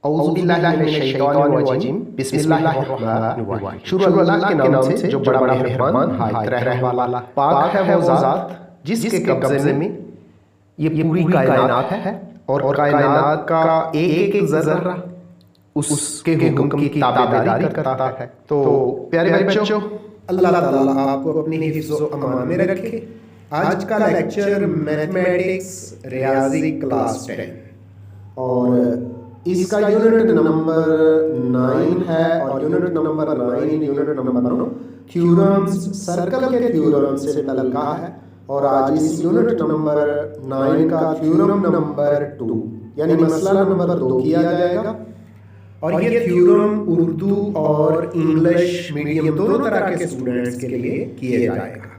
औज़ुबिल्लाहिमिनश्शैतानिर्रजीम बिस्मिल्लाहिर्रहमानिर्रहीम। शुरू अल्लाह के नाम से जो बड़ा मेहरबान हायत रहने वाला। पाक है वो ज़ात जिसके कब्ज़े में ये पूरी कायनात है और कायनात का एक एक ज़र्रा उसके हुक्म की ताबेदारी करता है। तो प्यारे बच्चों, अल्लाह ताला आपको अपनी हिफ्ज़ व अमान में रखे। आज का लेक्चर मैथमेटिक्स रियाजी क्लास 10 और इसका यूनिट नंबर 9 है और unit number 9 unit number theorems circle के थ्योरम से तल्लुक़ है। और आज इस यूनिट नंबर 9 का थ्योरम नंबर 2 यानी मसला नंबर 2 किया जाएगा। और ये थ्योरम उर्दू और इंग्लिश मीडियम दोनों तरह के स्टूडेंट्स के लिए किया जाएगा।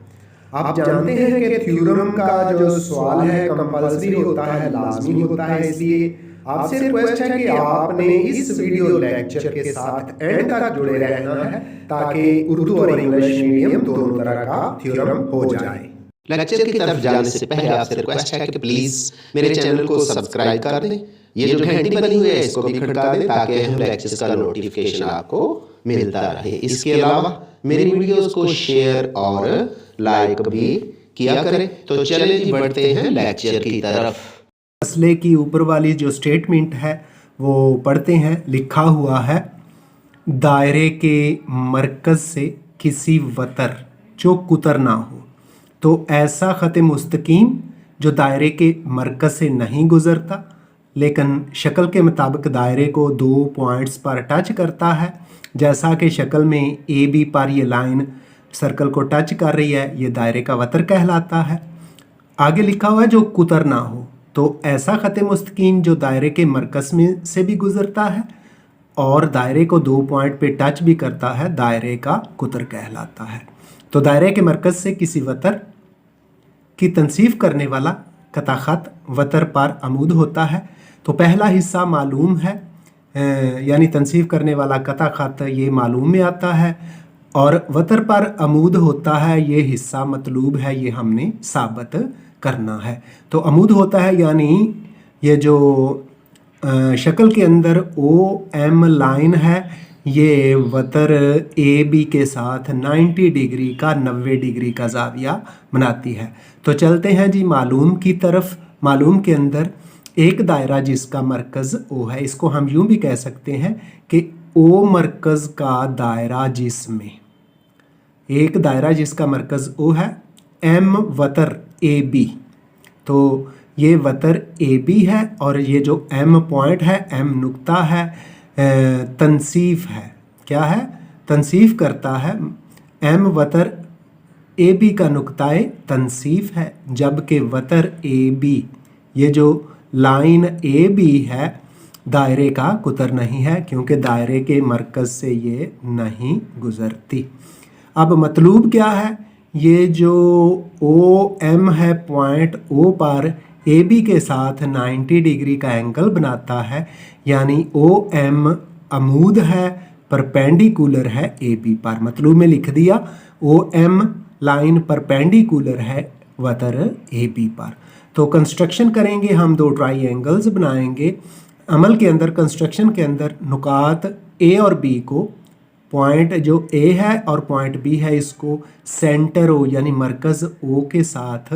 आप जानते हैं कि थ्योरम का जो सवाल है कंपल्सरी होता है, लाजमी होता है, इसलिए आपसे रिक्वेस्ट है कि आपने इस वीडियो लेक्चर के साथ एंड तक जुड़े रहना है ताकि उर्दू और इंग्लिश मीडियम दोनों तरह का थ्योरम हो जाए। लेक्चर की तरफ जाने से पहले आपसे रिक्वेस्ट है कि प्लीज़ मेरे चैनल को सब्सक्राइब कर दें। ये जो घंटी बनी हुई है इसको भी खड़का दें ताकि हम लेक्चर्स का नोटिफिकेशन आपको मिलता रहे। इसके अलावा मेरी वीडियोस को शेयर और लाइक भी किया करें। तो चलिए जी बढ़ते हैं लेक्चर की तरफ। मसले की ऊपर वाली जो स्टेटमेंट है वो पढ़ते हैं। लिखा हुआ है दायरे के मरकज़ से किसी वतर जो कुतर ना हो तो ऐसा ख़त मुस्तकीम जो दायरे के मरकज़ से नहीं गुज़रता लेकिन शक्ल के मुताबिक दायरे को 2 पॉइंट्स पर टच करता है, जैसा कि शक्ल में ए बी पर ये लाइन सर्कल को टच कर रही है, ये दायरे का वतर कहलाता है। आगे लिखा हुआ है जो कुतर ना हो तो ऐसा ख़त मुस्तकीम जो दायरे के मरकज़ में से भी गुज़रता है और दायरे को 2 पॉइंट पे टच भी करता है, दायरे का कुतर कहलाता है। तो दायरे के मरकज़ से किसी वतर की तनसीफ करने वाला कता ख़त वतर पर अमूद होता है। तो पहला हिस्सा मालूम है, यानी तनसीफ करने वाला कता ख़त ये मालूम में आता है और वतर पर अमूद होता है ये हिस्सा मतलूब है, ये हमने साबित करना है। तो अमूद होता है यानी ये जो शक्ल के अंदर ओ एम लाइन है ये वतर ए बी के साथ 90 डिग्री का 90 डिग्री का ज़ाविया बनाती है। तो चलते हैं जी मालूम की तरफ। मालूम के अंदर एक दायरा जिसका मरकज़ ओ है, इसको हम यूँ भी कह सकते हैं कि ओ मरकज़ का दायरा जिसमें एक दायरा जिसका मरकज़ ओ है एम वतर ए बी। तो ये वतर ए बी है और ये जो एम पॉइंट है, एम नुक्ता है, तनसीफ है। क्या है? तनसीफ करता है। एम वतर ए बी का नुक्ताए तनसीफ है, जबकि वतर ए बी ये जो लाइन ए बी है दायरे का कुतर नहीं है क्योंकि दायरे के मरकज़ से ये नहीं गुज़रती। अब मतलूब क्या है? ये जो ओ एम है पॉइंट ओ पर ए बी के साथ 90 डिग्री का एंगल बनाता है, यानी ओ एम अमूद है, परपेंडिकुलर है ए बी पर। मतलूब में लिख दिया ओ एम लाइन परपेंडिकुलर है वतर ए बी पर। तो कंस्ट्रक्शन करेंगे हम, 2 ट्राइंगल्स बनाएंगे। अमल के अंदर कंस्ट्रक्शन के अंदर नुकात ए और बी को, पॉइंट जो ए है और पॉइंट बी है इसको सेंटर ओ यानी मरकज़ ओ के साथ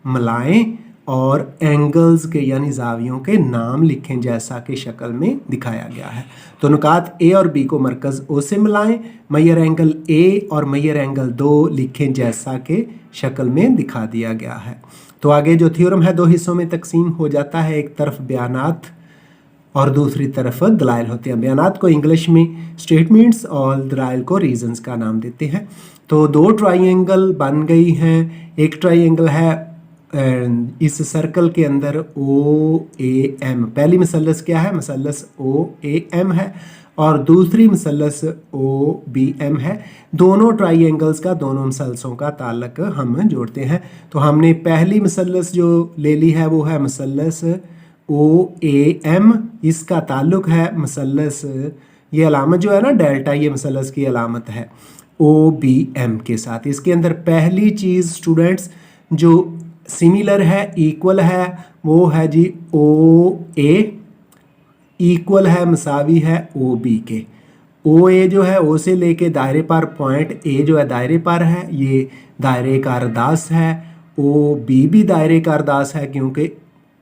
मिलाएं और एंगल्स के यानी जावियों के नाम लिखें जैसा कि शक्ल में दिखाया गया है। तो नुकात ए और बी को मरकज़ ओ से मिलाएं, मैयर एंगल ए और मैयर एंगल 2 लिखें जैसा कि शक्ल में दिखा दिया गया है। तो आगे जो थ्योरम है 2 हिस्सों में तकसीम हो जाता है, एक तरफ बयानात और दूसरी तरफ दलाइल होते हैं। बयानात को इंग्लिश में स्टेटमेंट्स और दलाइल को रीजंस का नाम देते हैं। तो 2 ट्राइंगल बन गई हैं। एक ट्राइंगल है इस सर्कल के अंदर ओ ए एम, पहली मसलस क्या है? मसलस ओ ए एम है और दूसरी मसलस ओ बी एम है। दोनों ट्राइंगल्स का, दोनों मसलसों का ताल्लुक हम जोड़ते हैं। तो हमने पहली मसलस जो ले ली है वो है मसलस ओ ए एम, इसका ताल्लुक है मसलस, ये अलामत जो है ना डेल्टा, ये मसलस की अलामत है ओ बी एम के साथ। इसके अंदर पहली चीज़ स्टूडेंट्स जो सिमिलर है, इक्वल है, वो है जी ओ ए इक्वल है, मसावी है ओ बी के। ओ ए जो है ओ से लेके दायरे पर पॉइंट ए जो है दायरे पर है, ये दायरे का अरदास है। ओ बी भी दायरे का अरदास है क्योंकि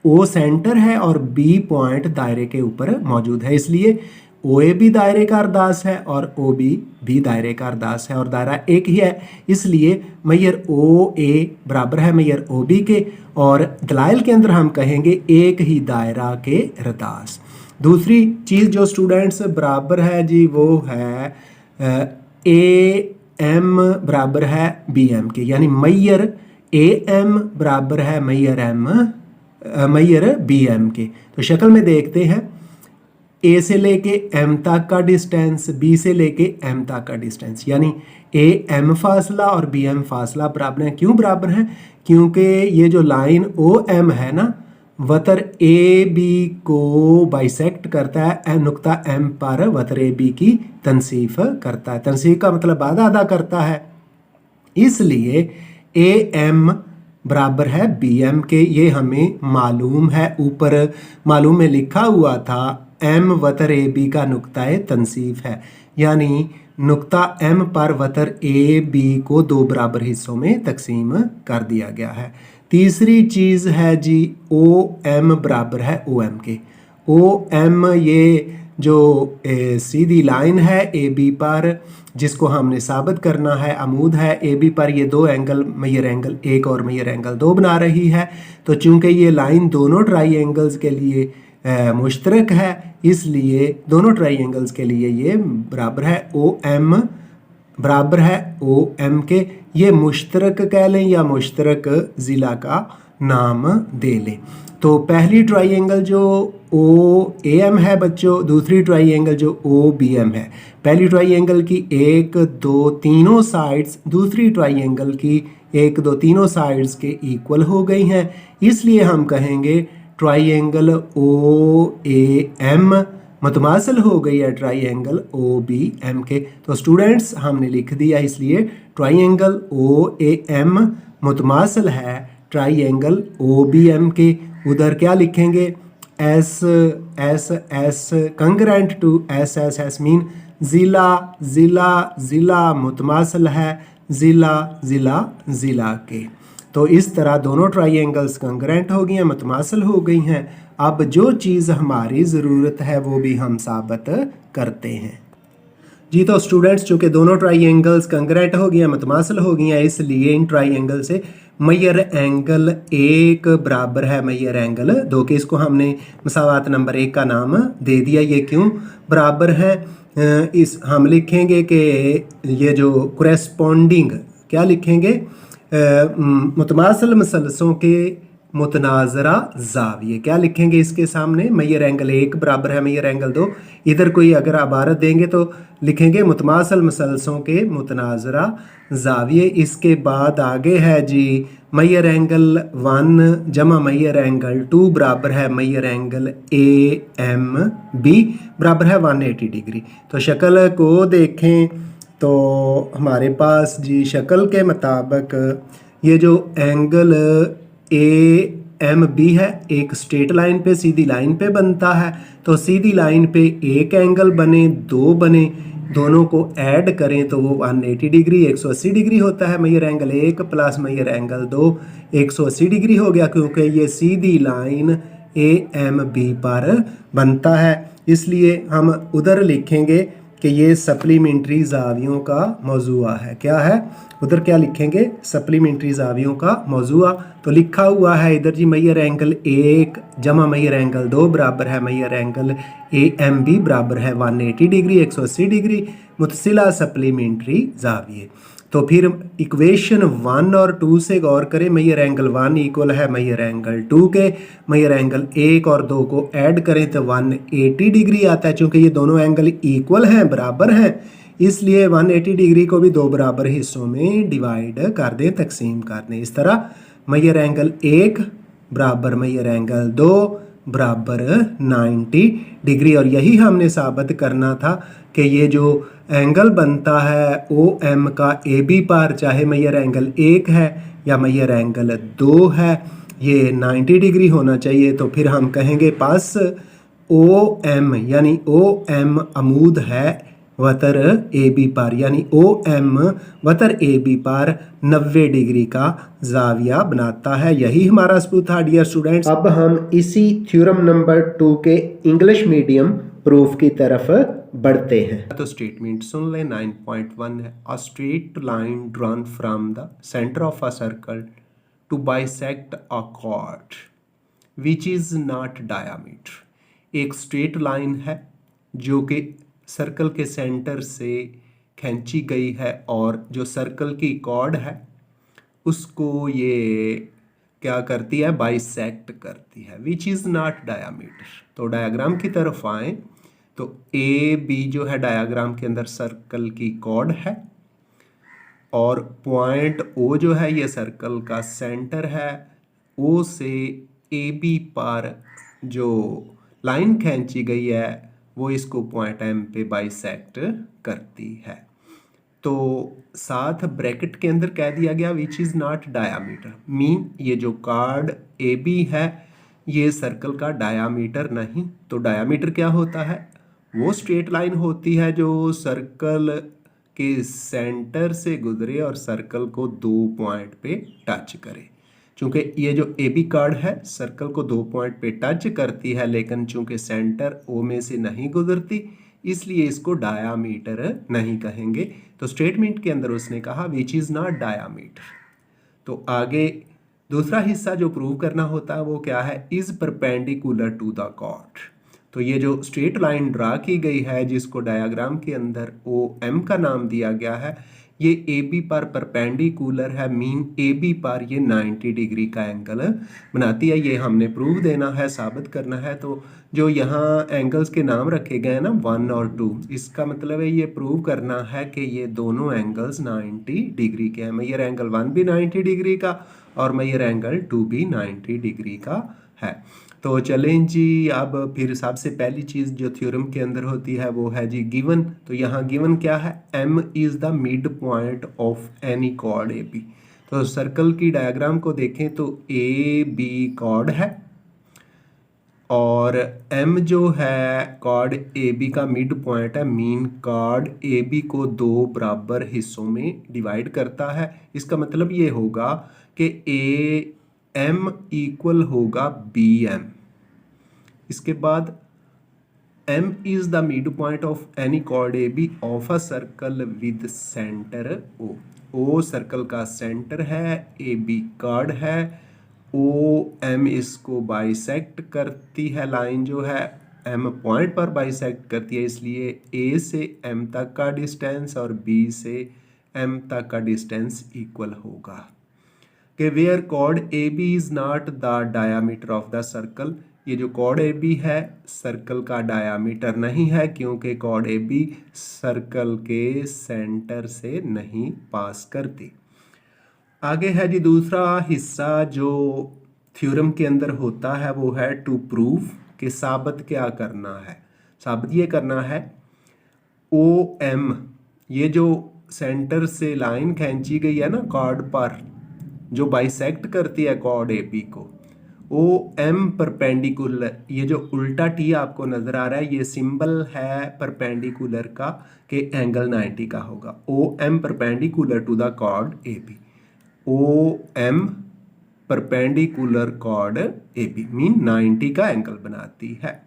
ओ सेंटर है और बी पॉइंट दायरे के ऊपर मौजूद है, इसलिए ओ ए भी दायरे का अरदास है और ओ बी भी दायरे का अरदास है और दायरा एक ही है, इसलिए मैयर ओ ए बराबर है मैयर ओ बी के। और दलाइल के अंदर हम कहेंगे एक ही दायरा के अरदास। दूसरी चीज़ जो स्टूडेंट्स बराबर है जी वो है ए एम बराबर है बी एम के, यानी मैयर ए एम बराबर है Maihar M Maihar B M के। तो शक्ल में देखते हैं, ए से लेके एम तक का डिस्टेंस, बी से लेके एम तक का डिस्टेंस, यानी ए एम फासला और बी एम फासला बराबर है। क्यों बराबर है? क्योंकि ये जो लाइन ओ एम है ना, वतर ए बी को बाइसेक्ट करता है, नुक्ता एम पर वतर ए बी की तनसीफ करता है। तनसीफ का मतलब बाधा अदा करता है, इसलिए ए एम बराबर है बी एम के। ये हमें मालूम है, ऊपर मालूम में लिखा हुआ था एम वतर ए बी का नुक्ता तनसीफ है, यानी नुक्ता एम पर वतर ए बी को दो बराबर हिस्सों में तकसीम कर दिया गया है। तीसरी चीज़ है जी ओ एम बराबर है ओ एम के। ओ एम ये जो सीधी लाइन है ए बी पर, जिसको हमने साबित करना है, अमूद है ए बी पर, ये दो एंगल मैयर एंगल 1 और मैयर एंगल 2 बना रही है। तो चूंकि ये लाइन दोनों ट्राई एंगल्स के लिए मुश्तरक है, इसलिए दोनों ट्राई एंगल्स के लिए ये बराबर है ओ एम बराबर है ओ एम के। ये मुश्तरक कह लें या मुश्तरक ज़िला का नाम दे लें। तो पहली ट्राइंगल जो ओ ए एम है बच्चों, दूसरी ट्राइंगल जो ओ बी एम है। पहली ट्राइंगल की 1 2 तीनों साइड्स दूसरी ट्राइंगल की 1 2 तीनों साइड्स के इक्वल हो गई हैं, इसलिए हम कहेंगे ट्राइंगल ओ ए एम मुतमासिल हो गई है ट्राइंगल ओ बी एम के। तो स्टूडेंट्स हमने लिख दिया, इसलिए ट्राइंगल ओ ए एम मुतमासिल है ट्राइंगल ओ बी एम के। उधर क्या लिखेंगे? S S S congruent to S S S mean ज़िला ज़िला ज़िला मुतमासिल है ज़िला ज़िला ज़िला के। तो इस तरह दोनों ट्राइंगल्स कंग्रेंट हो गई हैं, मुतमासिल हो गई हैं। अब जो चीज़ हमारी ज़रूरत है वो भी हम साबित करते हैं जी। तो स्टूडेंट्स चूँकि दोनों ट्राइंगल्स कंग्रेंट हो गई हैं, मुतमासिल हो गई हैं, इसलिए इन ट्राइंगल से मैयर एंगल 1 बराबर है मैयर एंगल 2 के। इसको हमने मसावात नंबर 1 का नाम दे दिया। ये क्यों बराबर है? इस हम लिखेंगे कि ये जो कोरेस्पोंडिंग क्या लिखेंगे? मुतमासिल मसलसों के मुतनाज़रा ज़ाविये क्या लिखेंगे इसके सामने? मैयर एंगल 1 बराबर है मैयर एंगल 2। इधर कोई अगर इबारत देंगे तो लिखेंगे मुतमासिल मसलसों के मुतनाज़रा ज़ाविये। इसके बाद आगे है जी मैयर एंगल 1 जमा मैयर एंगल 2 बराबर है Maihar angle A M B बराबर है 180 डिग्री। तो शक्ल को देखें तो हमारे पास जी शक्ल के मुताबिक ये जो एंगल ए एम बी है एक स्ट्रेट लाइन पे सीधी लाइन पे बनता है। तो सीधी लाइन पे एक एंगल बने, 2 बने, दोनों को ऐड करें तो वो 180 डिग्री 180 डिग्री होता है। Maihar angle 1 plus Maihar angle 2 180 degree हो गया, क्योंकि ये सीधी लाइन ए एम बी पर बनता है। इसलिए हम उधर लिखेंगे कि ये सप्लीमेंट्री ज़ावियों का मौजूआ है। क्या है उधर? क्या लिखेंगे? सप्लीमेंट्री ज़ावियों का मौजूआ। तो लिखा हुआ है इधर जी मैयर एंगल 1 जमा मैयर एंगल 2 बराबर है Maihar angle A M B बराबर है 180 डिग्री 180 डिग्री मुतसिला सप्लीमेंट्री ज़ाविये। तो फिर इक्वेशन 1 और 2 से गौर करें। मैयर एंगल 1 इक्वल है मैयर एंगल 2 के। मैयर एंगल 1 और 2 को ऐड करें तो 180 डिग्री आता है। चूँकि ये दोनों एंगल इक्वल हैं, बराबर हैं, इसलिए 180 डिग्री को भी 2 बराबर हिस्सों में डिवाइड कर दें, तकसीम कर दें। इस तरह मैयर एंगल 1 बराबर मैयर एंगल 2 बराबर 90 डिग्री। और यही हमने साबित करना था कि ये जो एंगल बनता है ओ एम का ए बी पर, चाहे मैयर एंगल 1 है या मैयर एंगल 2 है, ये 90 डिग्री होना चाहिए। तो फिर हम कहेंगे पास ओ एम यानी ओ एम अमूद है वतर ए बी पर, यानी ओ एम वतर ए बी पर 90 डिग्री का जाविया बनाता है। यही हमारा सबूत था डियर स्टूडेंट्स। अब हम इसी थ्योरम नंबर 2 के इंग्लिश मीडियम प्रूफ की तरफ बढ़ते हैं। तो स्टेटमेंट सुन ले। 9.1 है, a straight line drawn from the centre of a circle to bisect a chord which is not diameter. एक स्ट्रेट लाइन है जो कि सर्कल के सेंटर से खींची गई है और जो सर्कल की कॉर्ड है उसको ये क्या करती है, बाइसेक्ट करती है, विच इज़ नॉट डायामीटर। तो डायग्राम की तरफ आए तो ए बी जो है डायग्राम के अंदर सर्कल की कॉर्ड है और पॉइंट ओ जो है ये सर्कल का सेंटर है। ओ से ए बी पर जो लाइन खींची गई है वो इसको पॉइंट एम पे बाइसेक्ट करती है। तो साथ ब्रैकेट के अंदर कह दिया गया विच इज़ नॉट डायामीटर, मीन ये जो कार्ड ए बी है ये सर्कल का डायामीटर नहीं। तो डायामीटर क्या होता है, वो स्ट्रेट लाइन होती है जो सर्कल के सेंटर से गुजरे और सर्कल को 2 पॉइंट पे टच करे। चूंकि ये जो ए बी कार्ड है सर्कल को 2 पॉइंट पे टच करती है लेकिन चूंकि सेंटर ओ में से नहीं गुजरती इसलिए इसको डायामीटर नहीं कहेंगे। तो स्टेटमेंट के अंदर उसने कहा विच इज़ नॉट डायामीटर। तो आगे दूसरा हिस्सा जो प्रूव करना होता है वो क्या है, is perpendicular to the chord. तो ये जो स्ट्रेट लाइन ड्रा की गई है जिसको डायग्राम के अंदर ओ एम का नाम दिया गया है ये ए बी पर परपेंडिकुलर है, मीन ए बी पर ये 90 डिग्री का एंगल बनाती है। ये हमने प्रूव देना है, साबित करना है। तो जो यहाँ एंगल्स के नाम रखे गए हैं ना 1 और 2, इसका मतलब है ये प्रूव करना है कि ये दोनों एंगल्स 90 डिग्री के हैं। मेजर एंगल 1 भी 90 डिग्री का और मेजर एंगल 2 भी 90 डिग्री का है। तो चलें जी, अब फिर सबसे पहली चीज़ जो थ्योरम के अंदर होती है वो है जी गिवन। तो यहाँ गिवन क्या है, m is the mid point of any chord A B. तो सर्कल की डायग्राम को देखें तो ए बी कॉर्ड है और m जो है कॉर्ड ए बी का मिड पॉइंट है, मीन कॉर्ड ए बी को 2 बराबर हिस्सों में डिवाइड करता है। इसका मतलब ये होगा कि ए एम इक्वल होगा बी एम। इसके बाद m is the mid point of any chord A B of a circle with centre o। o circle का सेंटर है, ए बी कॉर्ड है, o m इसको बाइसेक्ट करती है, लाइन जो है m पॉइंट पर बाइसेक्ट करती है, इसलिए a से m तक का डिस्टेंस और b से m तक का डिस्टेंस इक्वल होगा कि where chord A B is not the diameter of the circle. ये जो कॉर्ड ए बी है सर्कल का डायामीटर नहीं है क्योंकि कॉर्ड ए बी सर्कल के सेंटर से नहीं पास करती। आगे है जी दूसरा हिस्सा जो थ्योरम के अंदर होता है वो है टू प्रूव, कि साबित क्या करना है। साबित ये करना है ओ एम, ये जो सेंटर से लाइन खींची गई है ना कॉर्ड पर जो बाइसेक्ट करती है कॉर्ड ए बी को, ओ एम परपेंडिकुलर, ये जो उल्टा टी आपको नजर आ रहा है ये सिंबल है परपेंडिकुलर का कि एंगल 90 का होगा। O M perpendicular to the chord A B, O M perpendicular chord A B mean 90 का एंगल बनाती है।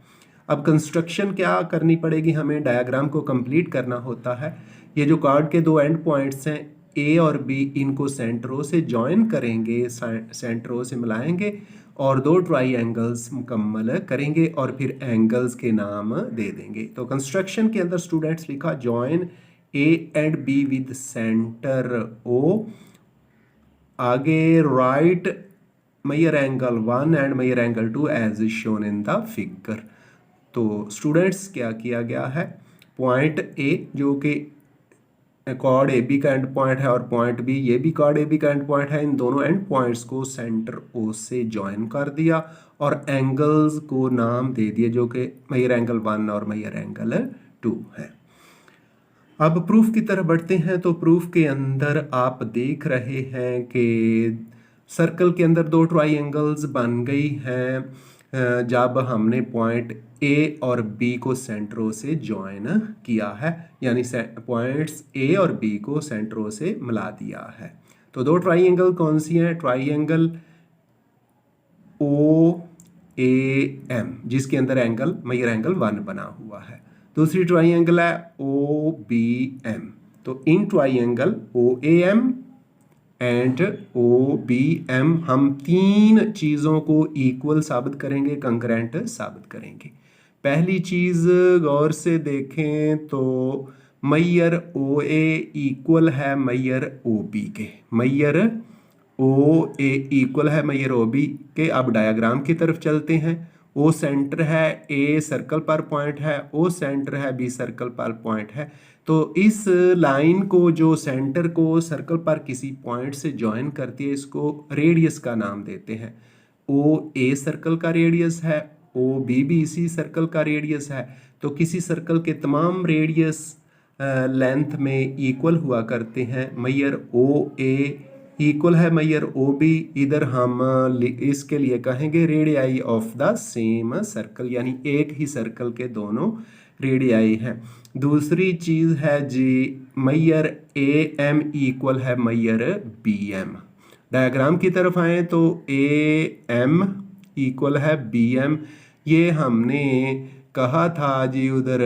अब कंस्ट्रक्शन क्या करनी पड़ेगी, हमें डायग्राम को कंप्लीट करना होता है। ये जो कॉर्ड के 2 एंड पॉइंट्स हैं ए और बी, इनको सेंटरों से जॉइन करेंगे, सेंटरों से मिलाएंगे और 2 ट्राइंगल्स मुकम्मल करेंगे और फिर एंगल्स के नाम दे देंगे। तो कंस्ट्रक्शन के अंदर स्टूडेंट्स लिखा join A and B with centre O, आगे write major angle 1 and major angle 2 as shown in the figure. तो स्टूडेंट्स क्या किया गया है, पॉइंट ए जो कि कॉर्ड ए बी का एंड पॉइंट है और पॉइंट बी ये भी कॉर्ड ए बी का एंड पॉइंट है, इन दोनों एंड पॉइंट्स को सेंटर ओ से ज्वाइन कर दिया और एंगल्स को नाम दे दिए जो कि मेजर एंगल 1 और मेजर एंगल 2 है। अब प्रूफ की तरफ बढ़ते हैं। तो प्रूफ के अंदर आप देख रहे हैं कि सर्कल के अंदर 2 ट्राइंगल्स बन गई हैं जब हमने पॉइंट ए और बी को सेंटरों से ज्वाइन किया है, यानी पॉइंट्स ए और बी को सेंटरों से मिला दिया है। तो दो ट्राइंगल कौन सी हैं? ट्राइंगल ओ ए एम, जिसके अंदर एंगल मेजर एंगल 1 बना हुआ है। दूसरी ट्राइंगल है ओ बी एम। तो in triangle O A M and O B M हम तीन चीज़ों को इक्वल साबित करेंगे, कंकरेंट साबित करेंगे। पहली चीज़ गौर से देखें तो मैयर ओ ए इक्वल है मैयर ओ बी के, मैयर ओ ए इक्वल है मैयर ओ बी के। अब डायग्राम की तरफ चलते हैं। ओ सेंटर है, ए सर्कल पर पॉइंट है, ओ सेंटर है, बी सर्कल पर पॉइंट है। तो इस लाइन को जो सेंटर को सर्कल पर किसी पॉइंट से ज्वाइन करती है, इसको रेडियस का नाम देते हैं। ओ ए सर्कल का रेडियस है, ओ बी भी इसी सर्कल का रेडियस है। तो किसी सर्कल के तमाम रेडियस लेंथ में इक्वल हुआ करते हैं। मैयर ओ ए इक्वल है मैयर ओ बी। इधर हम इसके लिए कहेंगे radii of the same circle, यानी एक ही सर्कल के दोनों रेडियाई हैं। दूसरी चीज़ है जी मैयर ए एम इक्वल है मैयर बी एम। डायग्राम की तरफ आए तो ए एम इक्वल है बी एम। ये हमने कहा था जी उधर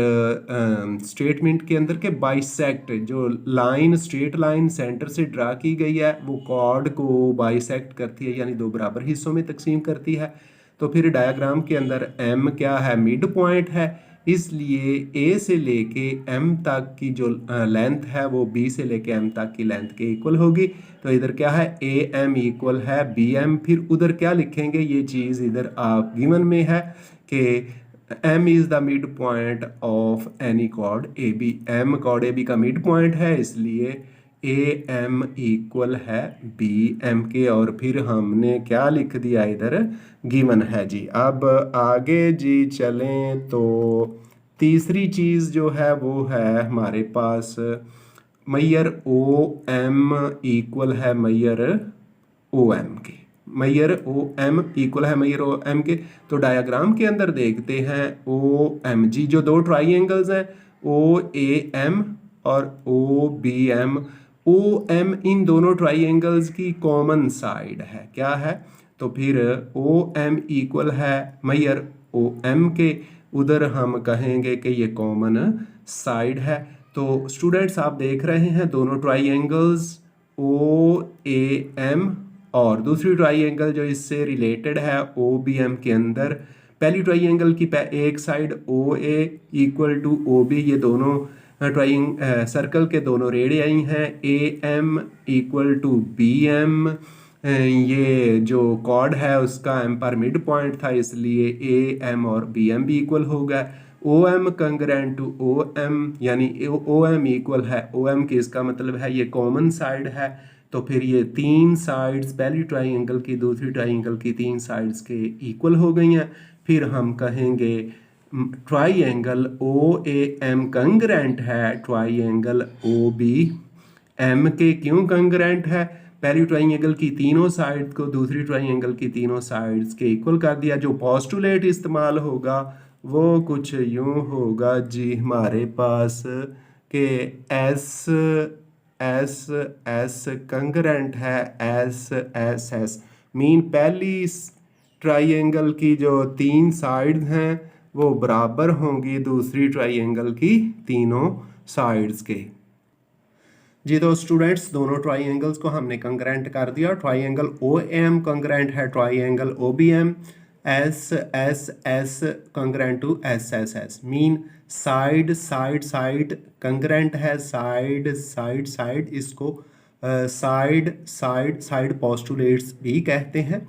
स्टेटमेंट के अंदर के बाइसेक्ट, जो लाइन स्ट्रेट लाइन सेंटर से ड्रा की गई है वो कॉर्ड को बाइसेक्ट करती है, यानी दो बराबर हिस्सों में तकसीम करती है। तो फिर डायग्राम के अंदर एम क्या है? मिड पॉइंट है, इसलिए ए से लेके एम तक की जो लेंथ है वो बी से लेके एम तक की लेंथ के इक्वल होगी। तो इधर क्या है? ए एम इक्वल है बी एम। फिर उधर क्या लिखेंगे? ये चीज़ इधर आप गिवन में है कि M is the mid point of any chord A B. M chord A B का मिड पॉइंट है, इसलिए ए एम इक्वल है बी एम के। और फिर हमने क्या लिख दिया इधर? गिवन है जी। अब आगे जी चलें तो तीसरी चीज़ जो है वो है हमारे पास मैयर ओ एम इक्वल है मैयर ओ एम के। मैयर ओ एम इक्वल है मैयर ओ एम के। तो डायग्राम के अंदर देखते हैं ओ एम जी, जो दो ट्राइंगल्स हैं ओ ए एम और O B M. O M इन दोनों ट्राइंगल्स की कॉमन साइड है। क्या है? तो फिर ओ एम इक्वल है मैयर ओ एम के। उधर हम कहेंगे कि ये कॉमन साइड है। तो स्टूडेंट्स आप देख रहे हैं दोनों ट्राइंगल्स ओ ए एम और दूसरी ट्राइंगल जो इससे रिलेटेड है ओ बी एम के अंदर पहली ट्राइंगल की एक side O A equal to O B, ये दोनों सर्कल के दोनों रेडियाई हैं। A M equal to B M, ये जो कॉर्ड है उसका एम पर मिड पॉइंट था, इसलिए ए एम और बी एम भी इक्वल होगा। O M congruent to O M, यानी ओ एम इक्वल है ओ एम के, इसका मतलब है ये कॉमन साइड है। तो फिर ये तीन साइड्स पहली ट्राइंगल की दूसरी ट्राइंगल की तीन साइड्स के इक्वल हो गई हैं। फिर हम कहेंगे triangle O A M congruent है ट्राइंगल ओ बी एम के। क्यों कंग्रेंट है? पहली ट्राइंगल की तीनों साइड को दूसरी ट्राइंगल की तीनों साइड्स के इक्वल कर दिया। जो पोस्टुलेट इस्तेमाल होगा वो कुछ यूं होगा जी हमारे पास कि एस एस एस कंग्रेंट है एस एस एस। मीन पहली ट्राइंगल की जो तीन साइड्स हैं वो बराबर होंगी दूसरी ट्राइंगल की तीनों साइड्स के। जी तो स्टूडेंट्स दोनों ट्राइंगल्स को हमने कंग्रेंट कर दिया। ट्राइंगल ओ एम कंग्रेंट है triangle O B M, S S S congruent to S S S. Mean side side side congruent है साइड साइड साइड, इसको साइड साइड साइड पोस्टुलेट्स भी कहते हैं।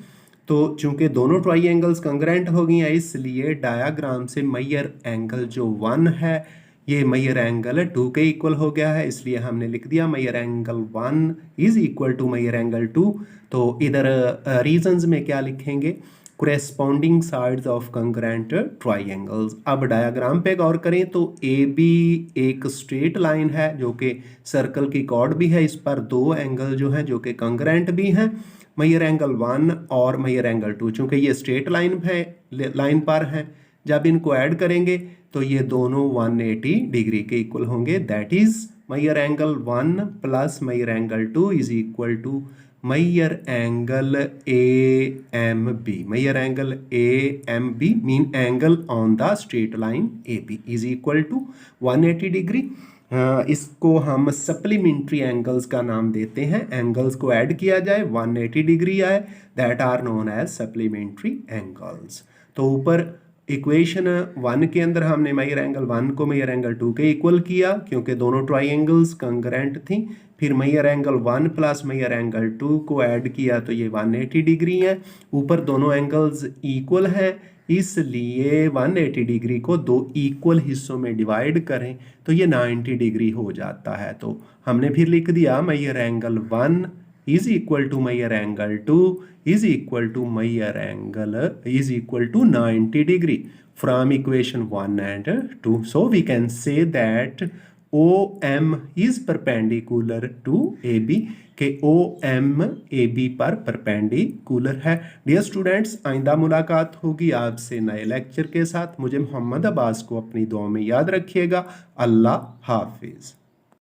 तो चूंकि दोनों ट्राइंगल्स कंग्रेंट हो गई हैं इसलिए डायग्राम से मैयर एंगल जो 1 है ये मैयर एंगल 2 के इक्वल हो गया है, इसलिए हमने लिख दिया major angle 1 is equal to major angle 2। तो इधर रीजंस में क्या लिखेंगे? corresponding sides of congruent triangles। अब डायग्राम पे गौर करें तो ए बी एक स्ट्रेट लाइन है जो कि सर्कल की कॉर्ड भी है, इस पर दो एंगल जो हैं जो कि कंग्रेंट भी हैं। मेजर एंगल 1 और मेजर एंगल 2, चूंकि ये स्ट्रेट लाइन पर हैं, जब इनको ऐड करेंगे तो ये दोनों 180 डिग्री के इक्वल होंगे। That is measure angle 1 plus measure angle 2 is equal to measure angle AMB। Measure angle AMB mean angle on the straight line AB is equal to 180 degree. इसको हम सप्लीमेंट्री एंगल्स का नाम देते हैं। एंगल्स को ऐड किया जाए 180 degree आए, that are known as supplementary angles. तो ऊपर इक्वेशन 1 के अंदर हमने मेजर एंगल 1 को मेजर एंगल 2 के इक्वल किया क्योंकि दोनों ट्राइंगल्स कंकरेंट थी। फिर measure angle 1 plus measure angle 2 को ऐड किया तो ये 180 डिग्री है। ऊपर दोनों एंगल्स इक्वल हैं, इसलिए 180 डिग्री को दो इक्वल हिस्सों में डिवाइड करें तो ये 90 डिग्री हो जाता है। तो हमने फिर लिख दिया major angle 1 is equal to measure angle 2 is equal to measure angle is equal to 90 degree from equation 1 and 2. So we can say that OM is perpendicular to AB के OM AB पर perpendicular है। Dear students, आइंदा मुलाकात होगी आपसे नए lecture के साथ। मुझे मोहम्मद अब्बास को अपनी दुआ में याद रखिएगा। अल्लाह हाफिज़।